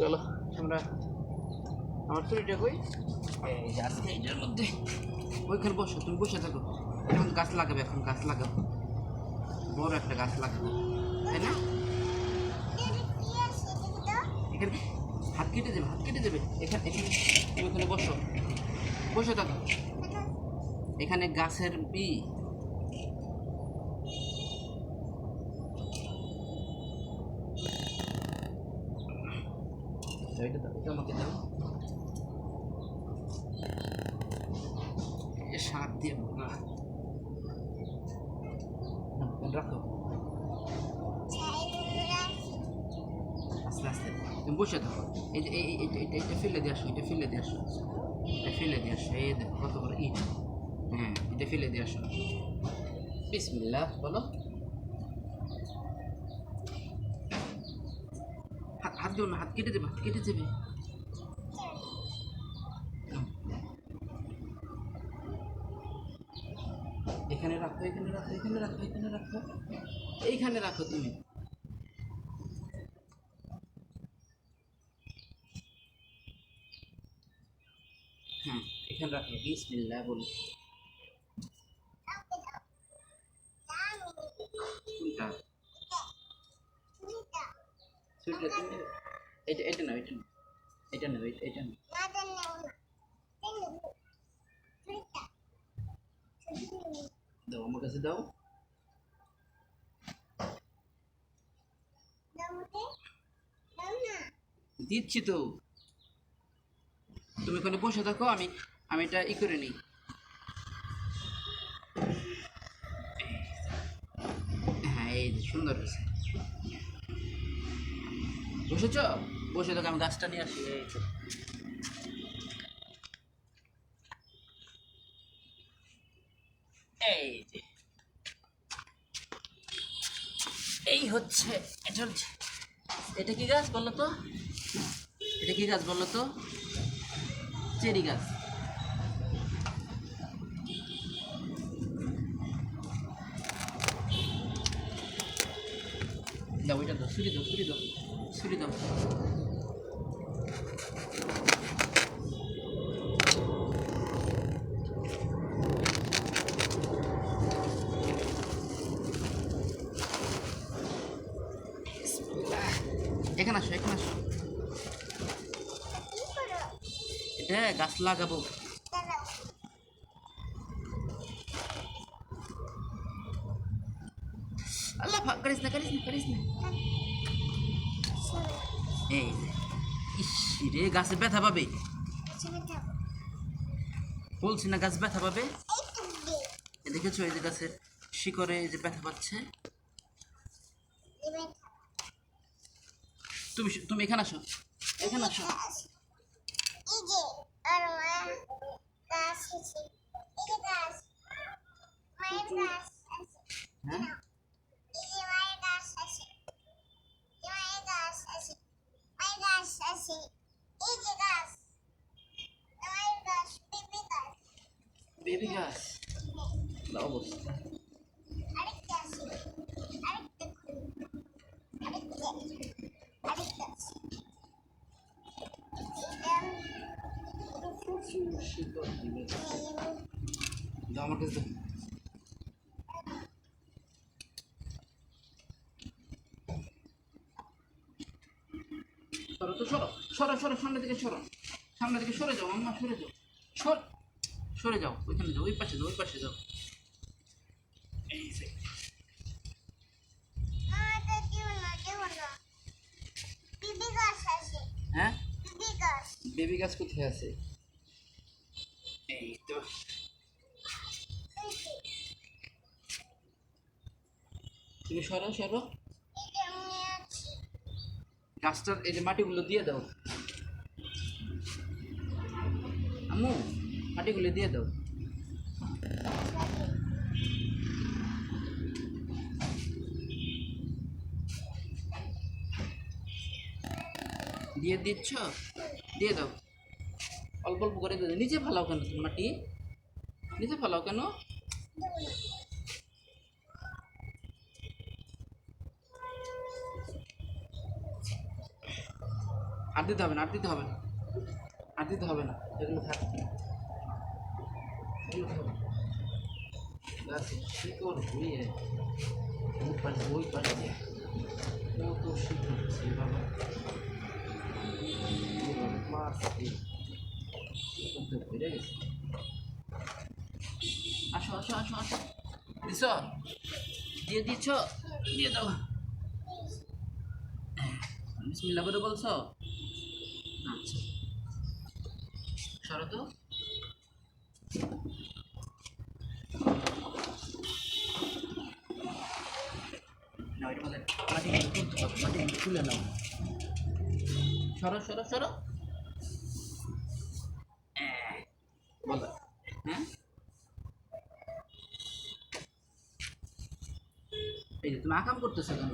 চলো আমরা আমার চুরিটা কই এই যে আজকে এটার মধ্যে ওইখানে বসো, তুমি বসে থাকো। এখন গাছ লাগাবে, এখন গাছ লাগাবো, বড় একটা গাছ লাগাবো, তাই না? এখানে হাত কেটে দেবে, হাত কেটে দেবে। এখানে এখানে তুমি ওখানে বসো, বসে থাকো। এখানে গাছের এটা দাও, এটা আমাকে দাও। সার দিয়ে রাখো আস্তে আস্তে, তুমি বসে থাকো। এই যে এটা ফেলে দিয়ে আসো, এটা ফেলে দিয়ে আসো, এটা ফেলে দিয়ে আসো। এই দেখো কত বড় ইট। হ্যাঁ, এটা ফেলে দিয়ে আসো। বিসমিল্লাহ বলো। হাত দিও না, হাত কেটে দেবে, হাত কেটে দেবে। এখানে রাখো, এখানে রাখো, এখানে রাখো, এখানে রাখো, এইখানে রাখো তুমি। হ্যাঁ, এখানে রাখো। বিসমিল্লাহ বলো। কোনটা? সুইটটা তুমি এটা এটা নাও, এটা নাও, এটা নাও, এটা নাও। দাও আমার কাছে দাও। দিচ্ছি তো, তুমি ওখানে বসে থাকো, আমি আমি এটা করে নিই। হ্যাঁ, এই যে সুন্দর হয়েছে। বসেছ? বসে থাকো, আমি গাছটা নিয়ে আসি। এই তো, এই যে এই হচ্ছে, এটা হচ্ছে, এটা কি গাছ বলো তো? এটা কি গাছ বলো তো? চেরি গাছ। দাও, ওইটা দাও, ছুরি দাও, ছুরি দাও, ছুরি দাও। এখানে আসো, এখানে আসো। এটা গাছ লাগাবো। আল্লাহ, করিস না, করিস না, করিস না। এই যে, ইস রে, গাছে ব্যথা পাবে। বলছি না গাছ ব্যথা পাবে। দেখেছো এই যে গাছের শিকড়ে এই যে ব্যথা পাচ্ছে। তুমি তুমি এখানে আসো, এখানে আসো। হ্যাঁ, বেবি গাছ অবস্থা। দাও আমার কাছে, সরো তো, সরো, সরো, সরো, সামনে দিকে সরো, সামনে দিকে সরে যাও আম্মা, সরে যাও, সরে যাও, ওইখানে যাও, ওই পাশে যাও, ওই পাশে যাও। এই যে, হ্যাঁ, বেবি গাছ কোথায় আছে? এই তো, তুমি সরো, সরো। গাছটার এই যে মাটিগুলো দিয়ে দাও আম্মু, মাটিগুলো দিয়ে দাও। দিয়ে দিচ্ছ, দিয়ে দাও, অল্প অল্প করে দিয়ে দাও। নিচে ফেলাও কেন তুমি মাটি? নিচে ফেলাও কেন? আর দিতে হবে না, আর দিতে হবে না, আর দিতে হবে না, এগুলো থাক, এগুলো থাক। গাছে শিকড় ঘুরিয়ে ওই পাশে ওই পাশে কত শিকড় আছে বাবা, এভাবে মাছ দিয়ে তো ঘুরে গেছে। আসো আসো আসো আসো, দিছ, দিয়ে দিচ্ছ, দিয়ে দাও। বিসমিল্লাহ করে বলছো? আচ্ছা, সরো তো। না এটা বলে মাটি তুলতে হবে, মাটি তুলে নাও। সরো সরো সরো। বলো, হ্যাঁ এই যে তুমি আকাম করতেছো কেন?